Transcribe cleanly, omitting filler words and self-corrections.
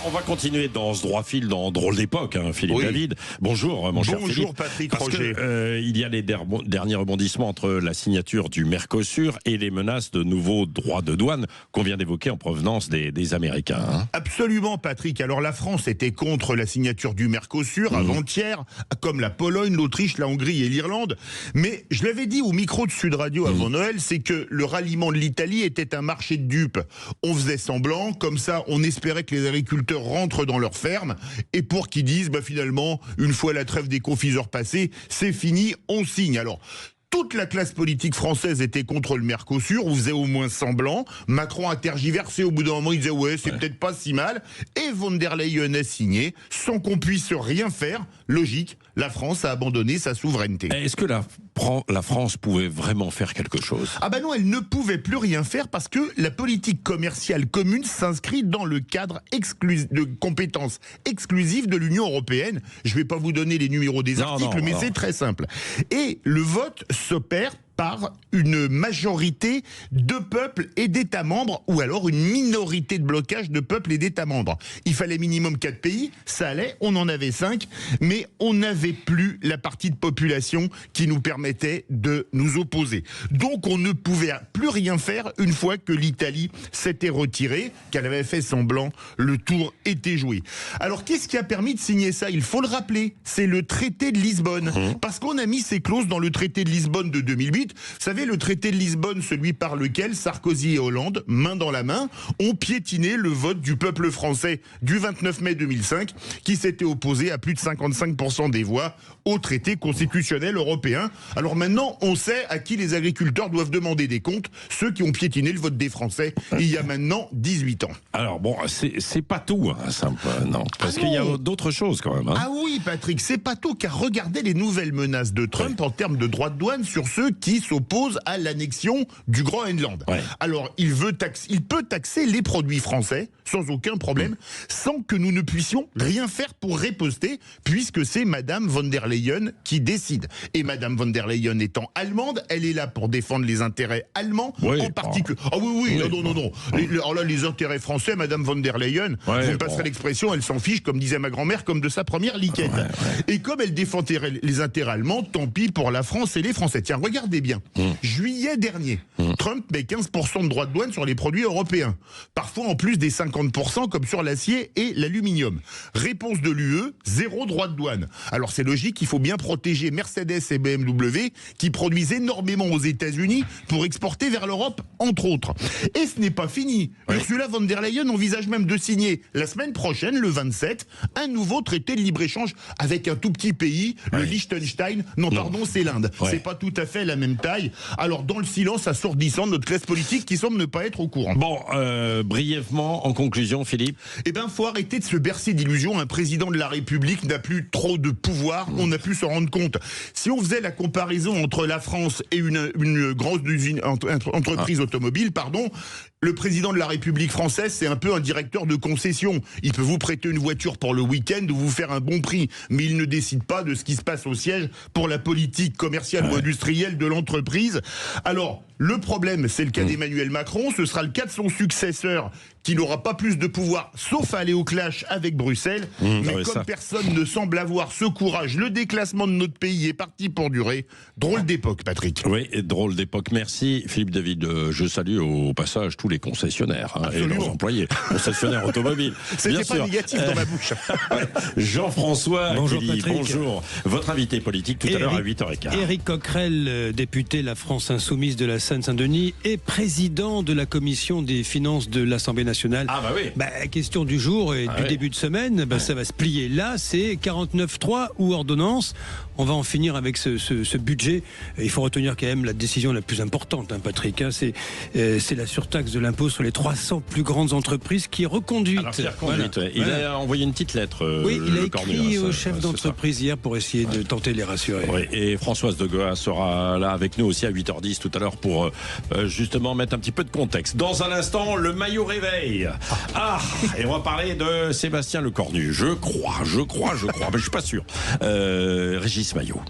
On va continuer dans ce droit fil, dans Drôle d'époque, Philippe David. Bonjour, mon cher Philippe. Bonjour, Patrick Roger. Il y a les derniers rebondissements entre la signature du Mercosur et les menaces de nouveaux droits de douane qu'on vient d'évoquer en provenance des Américains. Absolument, Patrick. Alors, la France était contre la signature du Mercosur avant-hier, comme la Pologne, l'Autriche, la Hongrie et l'Irlande. Mais je l'avais dit au micro de Sud Radio avant Noël, c'est que le ralliement de l'Italie était un marché de dupes. On faisait semblant, comme ça, on espérait que les agriculteurs rentrent dans leurs fermes, et pour qu'ils disent, finalement, une fois la trêve des confiseurs passée, c'est fini, on signe. Alors, toute la classe politique française était contre le Mercosur, ou faisait au moins semblant. Macron a tergiversé, au bout d'un moment, il disait c'est peut-être pas si mal. Et von der Leyen a signé, sans qu'on puisse rien faire. Logique, la France a abandonné sa souveraineté. Est-ce que la France pouvait vraiment faire quelque chose ? Non, elle ne pouvait plus rien faire parce que la politique commerciale commune s'inscrit dans le cadre de compétences exclusives de l'Union européenne. Je ne vais pas vous donner les numéros des articles, mais c'est très simple. Et le vote s'opère par une majorité de peuples et d'États membres, ou alors une minorité de blocage de peuples et d'États membres. Il fallait minimum 4 pays, ça allait, on en avait 5, mais on n'avait plus la partie de population qui nous permettait de nous opposer. Donc on ne pouvait plus rien faire une fois que l'Italie s'était retirée, qu'elle avait fait semblant, le tour était joué. Alors qu'est-ce qui a permis de signer ça ? Il faut le rappeler, c'est le traité de Lisbonne. Parce qu'on a mis ces clauses dans le traité de Lisbonne de 2008. Vous savez, le traité de Lisbonne, celui par lequel Sarkozy et Hollande, main dans la main, ont piétiné le vote du peuple français du 29 mai 2005, qui s'était opposé à plus de 55% des voix au traité constitutionnel européen. Alors maintenant, on sait à qui les agriculteurs doivent demander des comptes, ceux qui ont piétiné le vote des Français il y a maintenant 18 ans. Alors c'est pas tout, simple, non. Parce qu'il y a d'autres choses quand même. Ah oui, Patrick, c'est pas tout, car regardez les nouvelles menaces de Trump en termes de droits de douane sur ceux qui s'oppose à l'annexion du Groenland. Alors, il peut taxer les produits français sans aucun problème, sans que nous ne puissions rien faire pour riposter, puisque c'est Madame von der Leyen qui décide. Et Madame von der Leyen étant allemande, elle est là pour défendre les intérêts allemands en particulier. Non. Alors là, les intérêts français, Madame von der Leyen, vous me passerez l'expression, elle s'en fiche, comme disait ma grand-mère, comme de sa première liquette. Et comme elle défendait les intérêts allemands, tant pis pour la France et les Français. Tiens, regardez bien. Juillet dernier, Trump met 15% de droits de douane sur les produits européens. Parfois en plus des 50% comme sur l'acier et l'aluminium. Réponse de l'UE, 0 droit de douane. Alors c'est logique, il faut bien protéger Mercedes et BMW qui produisent énormément aux États-Unis pour exporter vers l'Europe, entre autres. Et ce n'est pas fini. Ursula von der Leyen envisage même de signer la semaine prochaine, le 27, un nouveau traité de libre-échange avec un tout petit pays, le Liechtenstein. C'est l'Inde. C'est pas tout à fait la même taille. Alors, dans le silence assourdissant de notre classe politique qui semble ne pas être au courant. Brièvement, en conclusion, Philippe. Faut arrêter de se bercer d'illusions. Un président de la République n'a plus trop de pouvoir. On a pu se rendre compte. Si on faisait la comparaison entre la France et une grosse entreprise automobile, le président de la République française, c'est un peu un directeur de concession. Il peut vous prêter une voiture pour le week-end ou vous faire un bon prix, mais il ne décide pas de ce qui se passe au siège pour la politique commerciale ou industrielle de l'entreprise. Alors, le problème, c'est le cas d'Emmanuel Macron, ce sera le cas de son successeur, qui n'aura pas plus de pouvoir, sauf à aller au clash avec Bruxelles. Mais comme personne ne semble avoir ce courage, le déclassement de notre pays est parti pour durer. Drôle d'époque, Patrick. Oui, drôle d'époque. Merci, Philippe David. Je salue au passage tous les concessionnaires et leurs employés. Concessionnaires automobiles. C'était pas négatif dans ma bouche. Jean-François, bonjour Patrick. Bonjour. Votre invité politique tout à l'heure à 8h15. Éric Coquerel, député La France Insoumise de la Seine-Saint-Denis et président de la commission des finances de l'Assemblée nationale. Question du jour et du début de semaine, ça va se plier là, c'est 49.3 ou ordonnance. On va en finir avec ce budget. Il faut retenir quand même la décision la plus importante, Patrick. C'est la surtaxe de l'impôt sur les 300 plus grandes entreprises qui est reconduite. Il a envoyé une petite lettre. Il a écrit au chef d'entreprise hier pour essayer de tenter de les rassurer. Et Françoise de Goa sera là avec nous aussi à 8h10 tout à l'heure pour justement mettre un petit peu de contexte. Dans un instant, le maillot réveil. Et on va parler de Sébastien Lecornu. Je crois, mais je suis pas sûr. Régis Maillot.